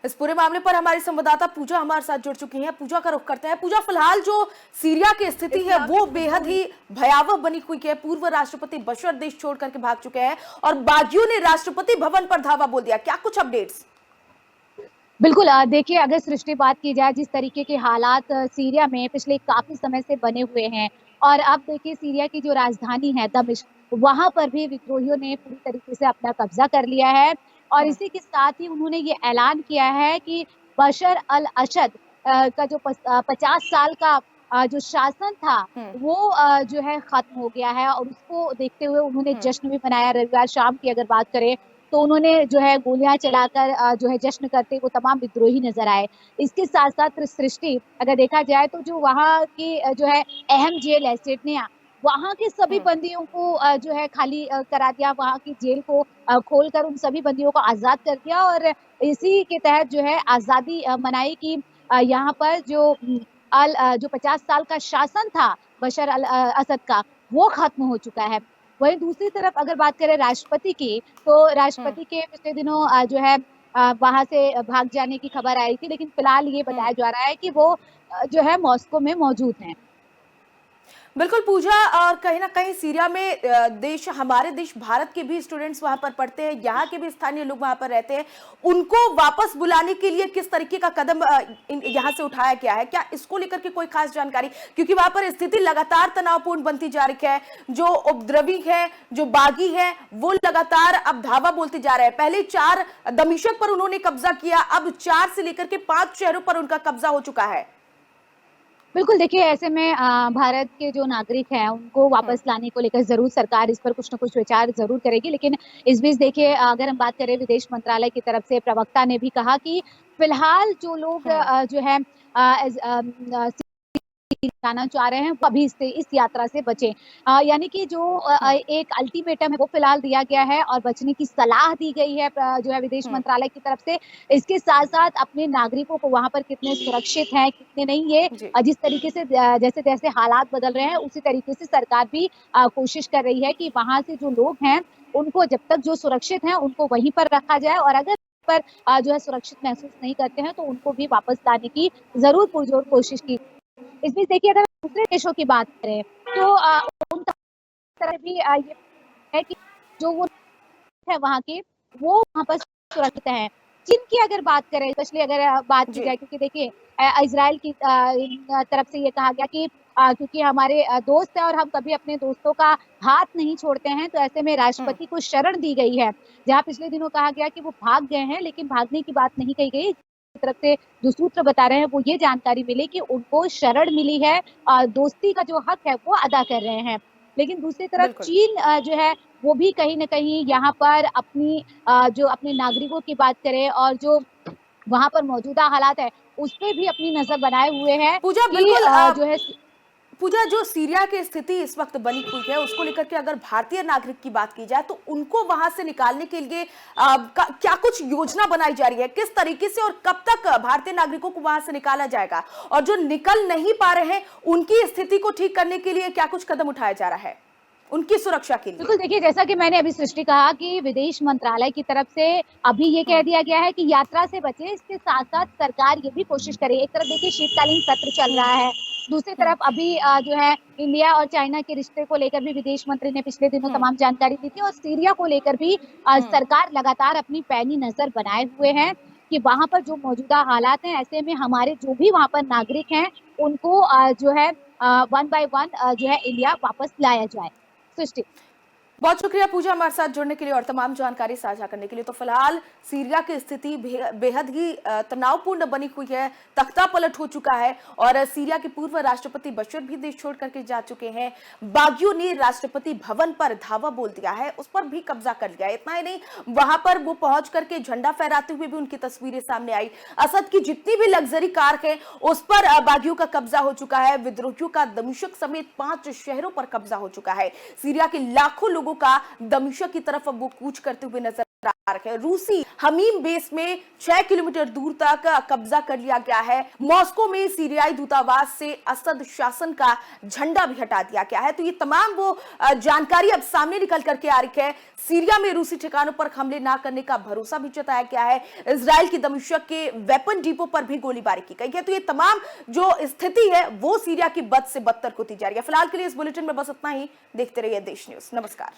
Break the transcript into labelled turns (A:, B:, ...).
A: इस पूरे मामले पर हमारी संवाददाता पूजा हमारे साथ जुड़ चुकी हैं। पूजा का रुख करते हैं। पूजा, फिलहाल जो सीरिया की स्थिति है वो बेहद ही भयावह बनी हुई है। पूर्व राष्ट्रपति बशर देश छोड़ करके भाग चुके हैं और बागियों ने राष्ट्रपति भवन पर धावा बोल दिया। क्या कुछ अपडेट्स?
B: बिल्कुल, देखिए, अगर सृष्टि बात की जाए, जिस तरीके के हालात सीरिया में पिछले काफी समय से बने हुए हैं, और अब देखिए सीरिया की जो राजधानी है दमिश्क, वहां पर भी विद्रोहियों ने पूरी तरीके से अपना कब्जा कर लिया है। और इसी के साथ ही उन्होंने ये ऐलान किया है कि बशर अल असद का जो 50 साल का जो शासन था, वो जो है खत्म हो गया है। और उसको देखते हुए उन्होंने जश्न भी मनाया। रविवार शाम की अगर बात करें तो उन्होंने जो है गोलियां चलाकर जो है जश्न करते वो तमाम विद्रोही नजर आए। इसके साथ साथ सृष्टि अगर देखा जाए तो जो वहाँ की जो है अहम जेल है सेटनिया, वहाँ के सभी बंदियों को जो है खाली करा दिया। वहाँ की जेल को खोलकर उन सभी बंदियों को आजाद कर दिया। और इसी के तहत जो है आजादी मनाई कि यहाँ पर जो जो 50 साल का शासन था बशर अल असद का, वो खत्म हो चुका है। वहीं दूसरी तरफ अगर बात करें राष्ट्रपति की, तो राष्ट्रपति के पिछले दिनों जो है वहां से भाग जाने की खबर आई थी, लेकिन फिलहाल ये बताया जा रहा है कि वो जो है मॉस्को में मौजूद हैं।
A: बिल्कुल पूजा, और कहीं ना कहीं सीरिया में हमारे देश भारत के भी स्टूडेंट्स वहां पर पढ़ते हैं, यहाँ के भी स्थानीय लोग वहां पर रहते हैं। उनको वापस बुलाने के लिए किस तरीके का कदम यहाँ से उठाया गया है? क्या इसको लेकर के कोई खास जानकारी? क्योंकि वहां पर स्थिति लगातार तनावपूर्ण बनती जा रही है। जो उपद्रवी है, जो बागी है, वो लगातार अब धावा बोलते जा रहे हैं। पहले 4 दमिश्क पर उन्होंने कब्जा किया, अब 4 से लेकर के 5 शहरों पर उनका कब्जा हो चुका है।
B: बिल्कुल, देखिए, ऐसे में भारत के जो नागरिक हैं उनको वापस लाने को लेकर जरूर सरकार इस पर कुछ न कुछ विचार जरूर करेगी। लेकिन इस बीच देखिए, अगर हम बात करें, विदेश मंत्रालय की तरफ से प्रवक्ता ने भी कहा कि फिलहाल जो लोग जो है जाना चाह रहे हैं वो अभी इस यात्रा से बचें। यानी कि जो एक अल्टीमेटम है वो फिलहाल दिया गया है और बचने की सलाह दी गई है जो है विदेश मंत्रालय की तरफ से। इसके साथ साथ अपने नागरिकों को वहां पर कितने सुरक्षित हैं कितने नहीं, ये जिस तरीके से जैसे जैसे हालात बदल रहे हैं उसी तरीके से सरकार भी कोशिश कर रही है कि वहां से जो लोग हैं उनको जब तक जो सुरक्षित हैं उनको वहीं पर रखा जाए, और अगर पर जो है सुरक्षित महसूस नहीं करते हैं तो उनको भी वापस लाने की जरूर पुरजोर कोशिश की। इस बीच देखिए, अगर दूसरे देशों की बात करें तो उन तरह भी ये है कि जो वो है वहाँ के, वो वहाँ पर सुरक्षित हैं। चीन की अगर बात करें, स्पेशली अगर बात की जाए, क्योंकि देखिए इजराइल की तरफ से ये कहा गया कि क्योंकि हमारे दोस्त है और हम कभी अपने दोस्तों का हाथ नहीं छोड़ते हैं, तो ऐसे में राष्ट्रपति को शरण दी गई है। जहाँ पिछले दिनों कहा गया कि वो भाग गए हैं, लेकिन भागने की बात नहीं कही गई। तरफ से जो सूत्र बता रहे हैं वो ये जानकारी मिली कि उनको शरण मिली है, दोस्ती का जो हक है वो अदा कर रहे हैं। लेकिन दूसरी तरफ चीन जो है वो भी कहीं ना कहीं यहाँ पर अपनी जो अपने नागरिकों की बात करें और जो वहां पर मौजूदा हालात है उस पर भी अपनी नजर बनाए हुए हैं
A: पूजा,
B: कि
A: बिल्कुल
B: जो है
A: पूजा, जो सीरिया की स्थिति इस वक्त बनी हुई है उसको लेकर के अगर भारतीय नागरिक की बात की जाए तो उनको वहां से निकालने के लिए क्या कुछ योजना बनाई जा रही है? किस तरीके से और कब तक भारतीय नागरिकों को वहां से निकाला जाएगा? और जो निकल नहीं पा रहे हैं उनकी स्थिति को ठीक करने के लिए क्या कुछ कदम उठाया जा रहा है उनकी सुरक्षा के लिए?
B: बिल्कुल, देखिए, जैसा कि मैंने अभी सृष्टि कहा कि विदेश मंत्रालय की तरफ से अभी ये कह दिया गया है कि यात्रा से बचे। इसके साथ साथ सरकार ये भी कोशिश करे, एक तरफ देखिए शीतकालीन सत्र चल रहा है, दूसरी तरफ अभी जो है इंडिया और चाइना के रिश्ते को लेकर भी विदेश मंत्री ने पिछले दिनों तमाम जानकारी दी थी, और सीरिया को लेकर भी सरकार लगातार अपनी पैनी नजर बनाए हुए है कि वहां पर जो मौजूदा हालात हैं, ऐसे में हमारे जो भी वहां पर नागरिक हैं उनको जो है 1 बाय 1 जो है इंडिया वापस लाया जाए। सृष्टि,
A: बहुत शुक्रिया पूजा हमारे साथ जुड़ने के लिए और तमाम जानकारी साझा करने के लिए। तो फिलहाल सीरिया की स्थिति बेहद ही तनावपूर्ण बनी हुई है, तख्ता पलट हो चुका है और सीरिया के पूर्व राष्ट्रपति बशर भी देश छोड़ करके जा चुके हैं। बागियों ने राष्ट्रपति भवन पर धावा बोल दिया है, उस पर भी कब्जा कर लिया। इतना ही नहीं, वहां पर वो पहुंच करके झंडा फहराते हुए भी उनकी तस्वीरें सामने आई। असद की जितनी भी लग्जरी कार है उस पर बागियों का कब्जा हो चुका है। विद्रोहियों का दमिश्क समेत 5 शहरों पर कब्जा हो चुका है। सीरिया के लाखों लोगों का दमिश्क की तरफ अब वो कूच करते हुए नजर है। रूसी हमीम बेस में 6 किलोमीटर दूर तक कब्जा कर लिया गया है। मॉस्को में सीरियाई दूतावास से असद शासन का झंडा भी हटा दिया गया है। तो ये तमाम वो जानकारी अब सामने निकल करके आ रही है। सीरिया में रूसी ठिकानों पर हमले ना करने का भरोसा भी जताया गया है। इजराइल की दमिश्क के वेपन डिपो पर भी गोलीबारी की गई है। तो ये तमाम जो स्थिति है वो सीरिया की बद से बदतर होती जा रही है। फिलहाल के लिए इस बुलेटिन में बस इतना ही। देखते रहिए देश न्यूज। नमस्कार।